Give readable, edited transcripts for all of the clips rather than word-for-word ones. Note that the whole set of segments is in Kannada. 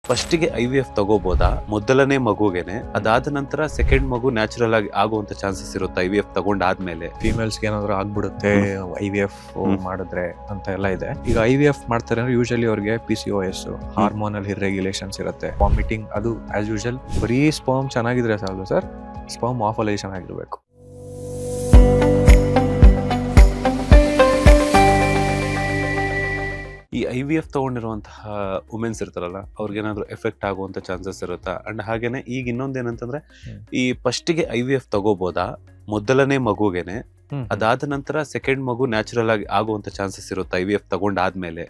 ಫಸ್ಟಿಗೆ IVF ತಗೋಬೋದಾ? ಮೊದಲನೇ ಮಗುಗೆನೆ ಅದಾದ ನಂತರ ಸೆಕೆಂಡ್ ಮಗು ನ್ಯಾಚುರಲ್ ಆಗಿ ಆಗುವಂತ ಚಾನ್ಸಸ್ ಇರುತ್ತೆ IVF ತಗೊಂಡಾದ್ಮೇಲೆ? ಫೀಮೇಲ್ಸ್ಗೆ ಏನಾದ್ರು ಆಗ್ಬಿಡುತ್ತೆ IVF ಮಾಡಿದ್ರೆ ಅಂತ ಎಲ್ಲ ಇದೆ. ಈಗ IVF ಮಾಡ್ತಾರೆ ಅಂದ್ರೆ ಯೂಶಲಿ ಅವ್ರಿಗೆ PCOS ಹಾರ್ಮೋನಲ್ ಇರ್ರೆಗ್ಯುಲೇಷನ್ಸ್ ಇರುತ್ತೆ, ವಾಮಿಟಿಂಗ್, ಅದು ಆಸ್ ಯೂಶಲ್. ಬರೀ ಸ್ಪರ್ಮ್ ಚೆನ್ನಾಗಿದ್ರೆ ಸಾಲು ಸರ್, ಸ್ಪರ್ಮ್ ಆಫಲೇಷನ್ ಆಗಿರ್ಬೇಕು. ಈ IVF ತಗೊಂಡಿರುವಂತಹ ವುಮೆನ್ಸ್ ಇರ್ತಾರಲ್ಲ, ಅವ್ರಿಗೇನಾದ್ರು ಎಫೆಕ್ಟ್ ಆಗುವಂತ ಚಾನ್ಸಸ್ ಇರುತ್ತಾ? ಅಂಡ್ ಹಾಗೇನೆ ಈಗ ಇನ್ನೊಂದೇನಂತಂದ್ರೆ, ಈ ಫಸ್ಟಿಗೆ IVF ತಗೋಬೋದಾ? ಮೊದಲನೇ ಮಗುಗೆನೆ ಅದಾದ ನಂತರ ಸೆಕೆಂಡ್ ಮಗು ನ್ಯಾಚುರಲ್ ಆಗಿ ಆಗುವಂತ ಚಾನ್ಸಸ್ ಇರುತ್ತೆ IVF ತಗೊಂಡಾದ್ಮೇಲೆ?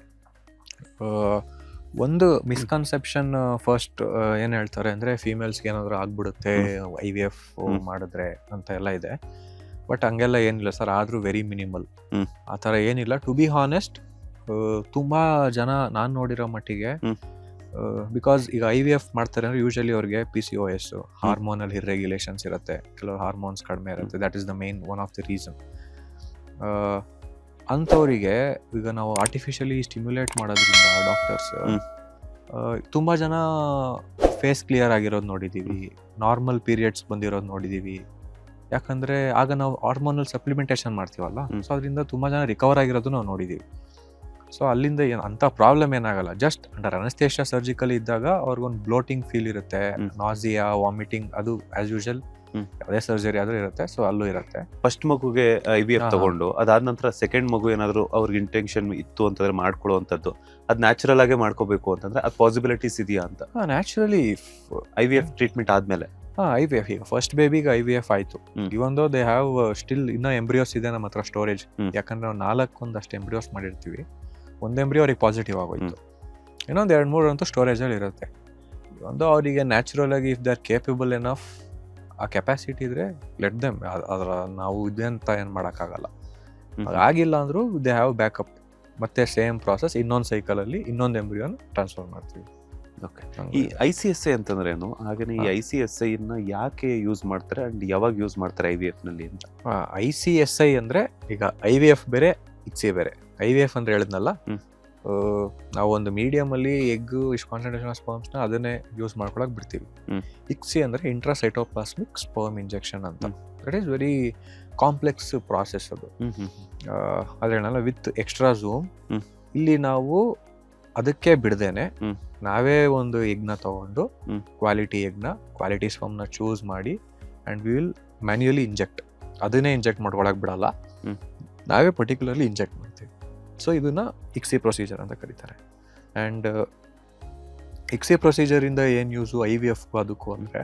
ಒಂದು ಮಿಸ್ಕನ್ಸೆಪ್ಷನ್ ಫಸ್ಟ್ ಏನ್ ಹೇಳ್ತಾರೆ ಅಂದ್ರೆ, ಫೀಮೇಲ್ಸ್ಗೆ ಏನಾದ್ರು ಆಗ್ಬಿಡುತ್ತೆ IVF ಮಾಡಿದ್ರೆ ಅಂತ ಎಲ್ಲ ಇದೆ. ಬಟ್ ಹಂಗೆಲ್ಲ ಏನಿಲ್ಲ ಸರ್, ಆದ್ರೂ ವೆರಿ ಮಿನಿಮಲ್. ಆ ಥರ ಏನಿಲ್ಲ. ಟು ಬಿ ಹಾನೆಸ್ಟ್, ತುಂಬಾ ಜನ ನಾನು ನೋಡಿರೋ ಮಟ್ಟಿಗೆ, ಬಿಕಾಸ್ ಈಗ IVF ಮಾಡ್ತಾರೆ ಅಂದ್ರೆ ಯೂಶಲಿ ಅವ್ರಿಗೆ PCOS ಹಾರ್ಮೋನಲ್ ಇರ್ರೆಗ್ಯುಲೇಷನ್ಸ್ ಇರುತ್ತೆ, ಕೆಲವು ಹಾರ್ಮೋನ್ಸ್ ಕಡಿಮೆ ಇರುತ್ತೆ. That is the main one of the reason. ಅಂಥವರಿಗೆ ಈಗ ನಾವು ಆರ್ಟಿಫಿಷಿಯಲಿ ಸ್ಟಿಮ್ಯುಲೇಟ್ ಮಾಡೋದ್ರಿಂದ ಡಾಕ್ಟರ್ಸ್ ತುಂಬಾ ಜನ ಫೇಸ್ ಕ್ಲಿಯರ್ ಆಗಿರೋದು ನೋಡಿದೀವಿ, ನಾರ್ಮಲ್ ಪೀರಿಯಡ್ಸ್ ಬಂದಿರೋದು ನೋಡಿದೀವಿ. ಯಾಕಂದ್ರೆ ಆಗ ನಾವು ಹಾರ್ಮೋನಲ್ ಸಪ್ಲಿಮೆಂಟೇಷನ್ ಮಾಡ್ತೀವಲ್ಲ, ಸೊ ಅದರಿಂದ ತುಂಬಾ ಜನ ರಿಕವರ್ ಆಗಿರೋದು ನಾವು ನೋಡಿದೀವಿ. ಸೊ ಅಲ್ಲಿಂದ ಅಂಥ ಪ್ರಾಬ್ಲಮ್ ಏನಾಗಲ್ಲ. ಜಸ್ಟ್ ಅಂಡರ್ ಅನಸ್ತೇಷಿಯಾ ಸರ್ಜಿಕಲ್ ಇದ್ದಾಗ ಅವ್ರಿಗೊಂದು ಬ್ಲೋಟಿಂಗ್ ಫೀಲ್ ಇರುತ್ತೆ, ನಾಸಿಯಾ, ವಾಮಿಟಿಂಗ್, ಅದು ಆಸ್ ಯೂಶಲ್ ಯಾವುದೇ ಸರ್ಜರಿ ಆದ್ರೂ ಇರುತ್ತೆ. ಸೊ ಅಲ್ಲೂ ಇರುತ್ತೆ. ಫಸ್ಟ್ ಮಗುಗೆ IVF ತಗೊಂಡು ಅದಾದ ನಂತರ ಸೆಕೆಂಡ್ ಮಗು ಏನಾದ್ರು ಅವ್ರಿಗೆ ಇಂಟೆನ್ಷನ್ ಇತ್ತು ಅಂತಂದ್ರೆ ಮಾಡ್ಕೊಳ್ಳುವಂಥದ್ದು, ಅದ್ ನ್ಯಾಚುರಲ್ ಆಗೇ ಮಾಡ್ಕೋಬೇಕು ಅಂತಂದ್ರೆ ಅದ್ ಪಾಸಿಬಿಲಿಟೀಸ್ ಇದೆಯಾ ಅಂತ? ನ್ಯಾಚುರಲಿ IVF ಟ್ರೀಟ್ಮೆಂಟ್ ಆದ್ಮೇಲೆ IVF, ಈಗ ಫಸ್ಟ್ ಬೇಬಿಗೆ IVF ಆಯ್ತು. ಇವನ್ ದೋ ದೇ ಹ್ಯಾವ್ ಸ್ಟಿಲ್ ಇನ್ನೂ ಎಂಬ್ರಿಯೋಸ್ ಇದೆ ನಮ್ಮ ಹತ್ರ ಸ್ಟೋರೇಜ್. ಯಾಕಂದ್ರೆ ನಾವು 4 ಎಂಬ್ರಿಯೋಸ್ ಮಾಡಿರ್ತೀವಿ. ಒಂದು ಎಂಬ್ರಿಯೋ ಅವ್ರಿಗೆ ಪಾಸಿಟಿವ್ ಆಗೋಯ್ತು, ಇನ್ನೊಂದು 2-3 ಅಂತೂ ಸ್ಟೋರೇಜಲ್ಲಿ ಇರುತ್ತೆ. ಒಂದು ಅವರಿಗೆ ನ್ಯಾಚುರಲ್ ಆಗಿ if they are capable enough, ಆ ಕೆಪಾಸಿಟಿ ಇದ್ರೆ ಲೆಟ್ ದೆಮ್. ಅದರ ನಾವು ಇದೆ ಅಂತ ಏನು ಮಾಡೋಕ್ಕಾಗಲ್ಲ. ಆಗಿಲ್ಲ ಅಂದರೂ ದೇ ಹ್ಯಾವ್ ಬ್ಯಾಕಪ್. ಮತ್ತೆ ಸೇಮ್ ಪ್ರಾಸೆಸ್, ಇನ್ನೊಂದು ಸೈಕಲಲ್ಲಿ ಇನ್ನೊಂದು ಎಂಬ್ರಿಯೋನ ಟ್ರಾನ್ಸ್ಫರ್ ಮಾಡ್ತೀವಿ. ಓಕೆ. ಈ ICSI ಅಂತಂದ್ರೆ ಏನು? ಹಾಗೇನೆ ಈ ICSI ನ ಯಾಕೆ ಯೂಸ್ ಮಾಡ್ತಾರೆ ಅಂಡ್ ಯಾವಾಗ ಯೂಸ್ ಮಾಡ್ತಾರೆ IVF ನಲ್ಲಿ ಅಂತ? ICSI ಅಂದ್ರೆ ಈಗ IVF ಬೇರೆ, ICSI ಬೇರೆ. IVF ಅಂದ್ರೆ ಹೇಳಿದ್ನಲ್ಲ, ನಾವು ಒಂದು ಮೀಡಿಯಂ ಅಲ್ಲಿ ಎಗ್ ಇಷ್ಟು ಕಾನ್ಸಂಟ್ರೇಷನ್ ಆಫ್ ಸ್ಪರ್ಮ್ಸ್ನ ಅದನ್ನೇ ಯೂಸ್ ಮಾಡ್ಕೊಳಕ್ ಬಿಡ್ತೀವಿ. ICSI ಅಂದ್ರೆ ಇಂಟ್ರಾಸೈಟೋಪ್ಲಾಸ್ಮಿಕ್ ಸ್ಪರ್ಮ್ ಇಂಜೆಕ್ಷನ್ ಅಂತ. That is very complex process ಅದು. ಅದೇನಲ್ಲ, ವಿತ್ ಎಕ್ಸ್ಟ್ರಾ ಝೂಮ್. ಇಲ್ಲಿ ನಾವು ಅದಕ್ಕೆ ಬಿಡದೇನೆ ನಾವೇ ಒಂದು ಎಗ್ನ ತಗೊಂಡು, ಕ್ವಾಲಿಟಿ ಎಗ್ನ, ಕ್ವಾಲಿಟಿ ಸ್ಪರ್ಮ್ನ ಚೂಸ್ ಮಾಡಿ, and we will manually inject. ಅದನ್ನೇ ಇಂಜೆಕ್ಟ್ ಮಾಡ್ಕೊಳಕ್ ಬಿಡಲ್ಲ, ನಾವೇ ಪರ್ಟಿಕ್ಯುಲರ್ಲಿ ಇಂಜೆಕ್ಟ್ ಮಾಡ್ತೀವಿ. ಸೊ ಇದನ್ನ ICSI ಪ್ರೊಸೀಜರ್ ಅಂತ ಕರೀತಾರೆ. ಆ್ಯಂಡ್ ICSI ಪ್ರೊಸೀಜರಿಂದ ಏನು ಯೂಸು IVFಗೂ ಅದಕ್ಕೂ ಅಂದರೆ,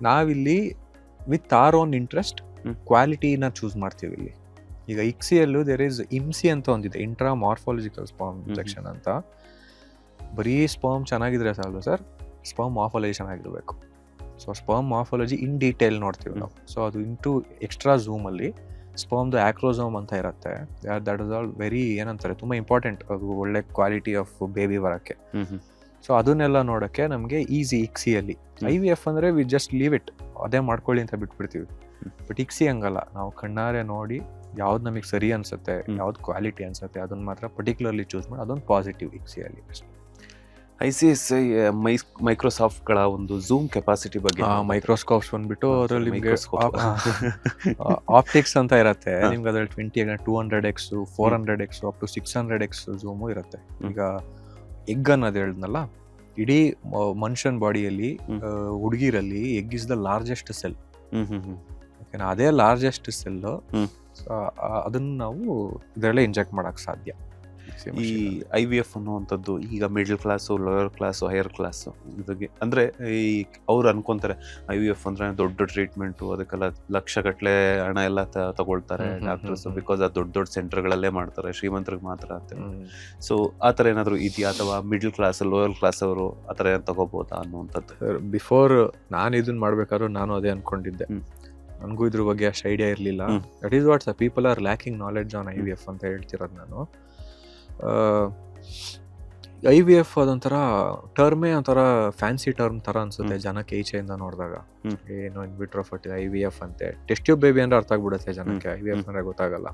ನಾವಿಲ್ಲಿ ವಿತ್ ಆರ್ ಓನ್ ಇಂಟ್ರೆಸ್ಟ್ ಕ್ವಾಲಿಟಿನ ಚೂಸ್ ಮಾಡ್ತೀವಿ. ಇಲ್ಲಿ ಈಗ ICSIಯಲ್ಲೂ ದೇರ್ ಈಸ್ IMSI ಅಂತ ಒಂದಿದೆ, ಇಂಟ್ರಾ ಮಾರ್ಫಾಲಜಿಕಲ್ ಸ್ಪರ್ಮ್ ಇಂಜೆಕ್ಷನ್ ಅಂತ. ಬರೀ ಸ್ಪರ್ಮ್ ಚೆನ್ನಾಗಿದ್ರೆ ಸಾಲು ಸರ್, ಸ್ಪರ್ಮ್ ಆಫಲೇಷನ್ ಆಗಿರಬೇಕು. So sperm morphology in detail ನೋಡ್ತೀವಿ ನಾವು. ಸೊ ಅದು ಇಂಟು ಎಕ್ಸ್ಟ್ರಾ ಝೂಮಲ್ಲಿ ಸ್ಪರ್ಮ್ದು ಆಕ್ರೋಸೋಮ್ ಅಂತ ಇರುತ್ತೆ. ದಟ್ ಇಸ್ ಆಲ್ ವೆರಿ ಏನಂತಾರೆ, ತುಂಬ ಇಂಪಾರ್ಟೆಂಟ್. ಅದು ಒಳ್ಳೆ ಕ್ವಾಲಿಟಿ ಆಫ್ ಬೇಬಿ ಬರೋಕ್ಕೆ. ಸೊ ಅದನ್ನೆಲ್ಲ ನೋಡೋಕ್ಕೆ ನಮಗೆ ಈಸಿ ICSIಯಲ್ಲಿ. IVF ಅಂದರೆ ವಿ ಜಸ್ಟ್ ಲೀವ್ ಇಟ್, ಅದೇ ಮಾಡ್ಕೊಳ್ಳಿ ಅಂತ ಬಿಟ್ಬಿಡ್ತೀವಿ. ಬಟ್ ICSI ಹಂಗಲ್ಲ, ನಾವು ಕಣ್ಣಾರೆ ನೋಡಿ ಯಾವ್ದು ನಮಗೆ ಸರಿ ಅನ್ಸುತ್ತೆ, ಯಾವ್ದು ಕ್ವಾಲಿಟಿ ಅನ್ಸುತ್ತೆ, ಅದನ್ನ ಮಾತ್ರ ಪರ್ಟಿಕ್ಯುಲರ್ಲಿ ಚೂಸ್ ಮಾಡಿ, ಅದೊಂದು ಪಾಸಿಟಿವ್ ICSIಯಲ್ಲಿ. ICSI ಮೈಕ್ರೋಸಾಫ್ಟ್ಗಳ ಒಂದು ಝೂಮ್ ಕೆಪಾಸಿಟಿ ಬಗ್ಗೆ, ಮೈಕ್ರೋಸ್ಕೋಪ್ಸ್ ಬಂದ್ಬಿಟ್ಟು ಅದರಲ್ಲಿ ನಿಮಗೆ ಆಪ್ಟಿಕ್ಸ್ ಅಂತ ಇರುತ್ತೆ. ನಿಮ್ಗೆ ಅದ್ರಲ್ಲಿ 200x 400x up to 600x zoom ಇರುತ್ತೆ. ಈಗ ಎಗ್ ಅನ್ನೋದು ಹೇಳಿದ್ನಲ್ಲ, ಇಡೀ ಮನುಷ್ಯನ ಬಾಡಿಯಲ್ಲಿ ಹುಡುಗಿರಲ್ಲಿ egg is the largest cell. ಓಕೆನಾ? ಅದೇ ಲಾರ್ಜೆಸ್ಟ್ ಸೆಲ್, ಅದನ್ನ ನಾವು ಇದರಲ್ಲೇ ಇಂಜೆಕ್ಟ್ ಮಾಡಕ್ ಸಾಧ್ಯ. ಈ IVF ಅನ್ನುವಂಥದ್ದು ಈಗ middle class, lower class, higher class ಇದಕ್ಕೆ ಅಂದರೆ ಈ ಅವ್ರು ಅನ್ಕೊಂತಾರೆ IVF ಅಂದ್ರೆ ದೊಡ್ಡ ಟ್ರೀಟ್ಮೆಂಟು, ಅದಕ್ಕೆಲ್ಲ ಲಕ್ಷಗಟ್ಟಲೆ ಹಣ ಎಲ್ಲ ತಗೊಳ್ತಾರೆ ಡಾಕ್ಟರ್ಸ್, ಬಿಕಾಸ್ ಅದು ದೊಡ್ಡ ಸೆಂಟರ್ಗಳಲ್ಲೇ ಮಾಡ್ತಾರೆ, ಶ್ರೀಮಂತರಿಗೆ ಮಾತ್ರ ಅಂತ. ಸೊ ಆ ಥರ ಏನಾದರೂ ಇದೆಯಾ? ಅಥವಾ ಮಿಡಲ್ ಕ್ಲಾಸ್, ಲೋಯರ್ ಕ್ಲಾಸ್ ಅವರು ಆ ಥರ ಏನು ತಗೋಬೋದಾ ಅನ್ನುವಂಥದ್ದು? ಬಿಫೋರ್ ನಾನು ಇದನ್ನ ಮಾಡ್ಬೇಕಾದ್ರೂ ನಾನು ಅದೇ ಅನ್ಕೊಂಡಿದ್ದೆ. ನನಗೂ ಇದ್ರ ಬಗ್ಗೆ ಅಷ್ಟು ಐಡಿಯಾ ಇರಲಿಲ್ಲ. That is what's people are lacking knowledge on IVF ಅಂತ ಹೇಳ್ತಿರೋದು ನಾನು. IVF ಅದೊಂಥರ ಟರ್ಮೇ ಒಂಥರ ಫ್ಯಾನ್ಸಿ ಟರ್ಮ್ ಥರ ಅನ್ಸುತ್ತೆ ಜನಕ್ಕೆ ಈಚೆಯಿಂದ ನೋಡಿದಾಗ. ಏನು ಇನ್ ವಿಟ್ರೋ ಫರ್ಟಿಲಿಟಿ IVF ಅಂತೆ, ಟೆಸ್ಟ್ ಟ್ಯೂಬ್ ಬೇಬಿ ಅಂದ್ರೆ ಅರ್ಥ ಆಗ್ಬಿಡುತ್ತೆ ಜನಕ್ಕೆ, IVF ಅಂದ್ರೆ ಗೊತ್ತಾಗಲ್ಲ.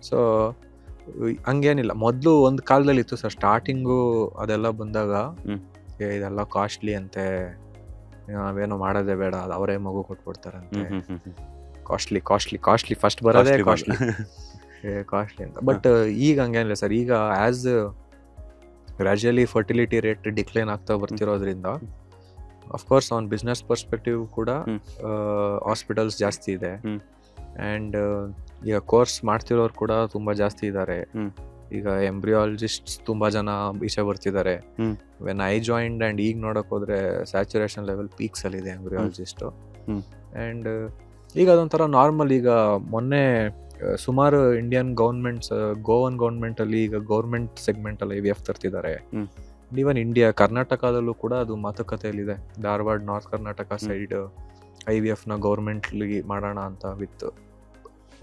ಸೊ ಹಂಗೇನಿಲ್ಲ. ಮೊದಲು ಒಂದು ಕಾಲದಲ್ಲಿ ಇತ್ತು ಸರ್, ಸ್ಟಾರ್ಟಿಂಗು ಅದೆಲ್ಲ ಬಂದಾಗ ಹ್ಮ್. ಇದೆಲ್ಲ ಕಾಸ್ಟ್ಲಿ ಅಂತೆ, ನಾವೇನೋ ಮಾಡೋದೇ ಬೇಡ, ಅದು ಅವರೇ ಮಗು ಕೊಟ್ಬಿಡ್ತಾರಂತೆ, ಕಾಸ್ಟ್ಲಿ ಕಾಸ್ಟ್ಲಿ ಕಾಸ್ಟ್ಲಿ, ಫಸ್ಟ್ ಬರೋದೇ ಕಾಸ್ಟ್ಲಿ ಕಾಸ್ಟ್ಲಿ ಅಂತ. ಬಟ್ ಈಗ ಹಂಗೇನಿಲ್ಲ ಸರ್. ಈಗ ಆಸ್ ಗ್ರಾಜುಯಲಿ ಫರ್ಟಿಲಿಟಿ ರೇಟ್ ಡಿಕ್ಲೈನ್ ಆಗ್ತಾ ಬರ್ತಿರೋದ್ರಿಂದ ಅಫ್ಕೋರ್ಸ್ ಆನ್ ಬಿಸ್ನೆಸ್ ಪರ್ಸ್ಪೆಕ್ಟಿವ್ ಕೂಡ ಹಾಸ್ಪಿಟಲ್ಸ್ ಜಾಸ್ತಿ ಇದೆ. ಆ್ಯಂಡ್ ಈಗ ಕೋರ್ಸ್ ಮಾಡ್ತಿರೋರು ಕೂಡ ತುಂಬ ಜಾಸ್ತಿ ಇದ್ದಾರೆ. ಈಗ ಎಂಬ್ರಿಯಾಲಜಿಸ್ಟ್ ತುಂಬ ಜನ ಈಚೆ ಬರ್ತಿದ್ದಾರೆ. ವೆನ್ ಐ ಜಾಯಿಂಡ್ ಆ್ಯಂಡ್ ಈಗ ನೋಡೋಕೆ ಹೋದ್ರೆ ಸ್ಯಾಚುರೇಷನ್ ಲೆವೆಲ್ ಪೀಕ್ಸಲ್ಲಿದೆ ಎಂಬ್ರಿಯಾಲಜಿಸ್ಟು. ಆ್ಯಂಡ್ ಈಗ ಅದೊಂಥರ ನಾರ್ಮಲ್. ಈಗ ಮೊನ್ನೆ ಸುಮಾರು ಇಂಡಿಯನ್ ಗೌರ್ಮೆಂಟ್ಸ್, ಗೋವನ್ ಗೌರ್ಮೆಂಟಲ್ಲಿ ಈಗ ಗೌರ್ಮೆಂಟ್ ಸೆಗ್ಮೆಂಟಲ್ಲಿ IVF ತರ್ತಿದ್ದಾರೆ. ಈವನ್ ಇಂಡಿಯಾ, ಕರ್ನಾಟಕದಲ್ಲೂ ಕೂಡ ಅದು ಮಾತುಕತೆಯಲ್ಲಿದೆ. ಧಾರವಾಡ, ನಾರ್ತ್ ಕರ್ನಾಟಕ ಸೈಡ್ IVFನ ಗೌರ್ಮೆಂಟ್ಲಿ ಮಾಡೋಣ ಅಂತ, ವಿತ್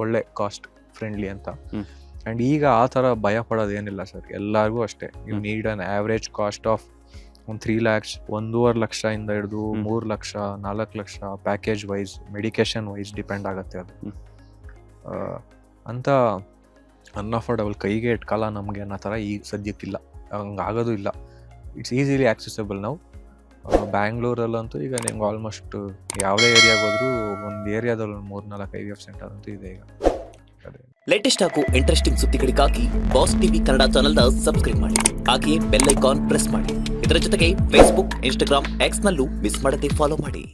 ಒಳ್ಳೆ ಕಾಸ್ಟ್ ಫ್ರೆಂಡ್ಲಿ ಅಂತ. ಆ್ಯಂಡ್ ಈಗ ಆ ಥರ ಭಯ ಪಡೋದು ಏನಿಲ್ಲ ಸರ್. ಎಲ್ಲರಿಗೂ ಅಷ್ಟೇ, you need an average cost of ಒಂದು 3 lakhs, 1.5 ಲಕ್ಷ ಇಂದ ಹಿಡಿದು 3 lakh, 4 lakh, package wise, medication wise depend ಆಗುತ್ತೆ ಅದು. ಅಂತ ಅನ್ಅಫೋರ್ಡಬಲ್, ಕೈಗೆ ಇಟ್ಕಲ್ಲ ನಮಗೆ ಅನ್ನೋ ಥರ ಈಗ ಸದ್ಯಕ್ಕಿಲ್ಲ, ಹಂಗಾಗೋದು ಇಲ್ಲ. ಇಟ್ಸ್ ಈಸಿಲಿ ಆಕ್ಸೆಸಬಲ್ ನಾವು. ಬ್ಯಾಂಗ್ಳೂರಲ್ಲಂತೂ ಈಗ ನಿಮ್ಗೆ ಆಲ್ಮೋಸ್ಟ್ ಯಾವುದೇ ಏರಿಯಾಗೆ ಹೋದ್ರೂ ಒಂದು ಏರಿಯಾದಲ್ಲಿ ಒಂದು 3-4 IVF ಸೆಂಟರ್ ಅಂತೂ ಇದೆ ಈಗ. ಲೇಟೆಸ್ಟ್ ಹಾಗೂ ಇಂಟ್ರೆಸ್ಟಿಂಗ್ ಸುದ್ದಿಗಳಿಗಾಗಿ ಬಾಸ್ ಟಿವಿ ಕನ್ನಡ ಚಾನೆಲ್ನ ಸಬ್ಸ್ಕ್ರೈಬ್ ಮಾಡಿ. ಹಾಗೆಯೇ ಬೆಲ್ ಐಕಾನ್ ಪ್ರೆಸ್ ಮಾಡಿ. ಇದರ ಜೊತೆಗೆ ಫೇಸ್ಬುಕ್, ಇನ್ಸ್ಟಾಗ್ರಾಮ್, ಎಕ್ಸ್ ನಲ್ಲೂ ಮಿಸ್ ಮಾಡದೆ ಫಾಲೋ ಮಾಡಿ.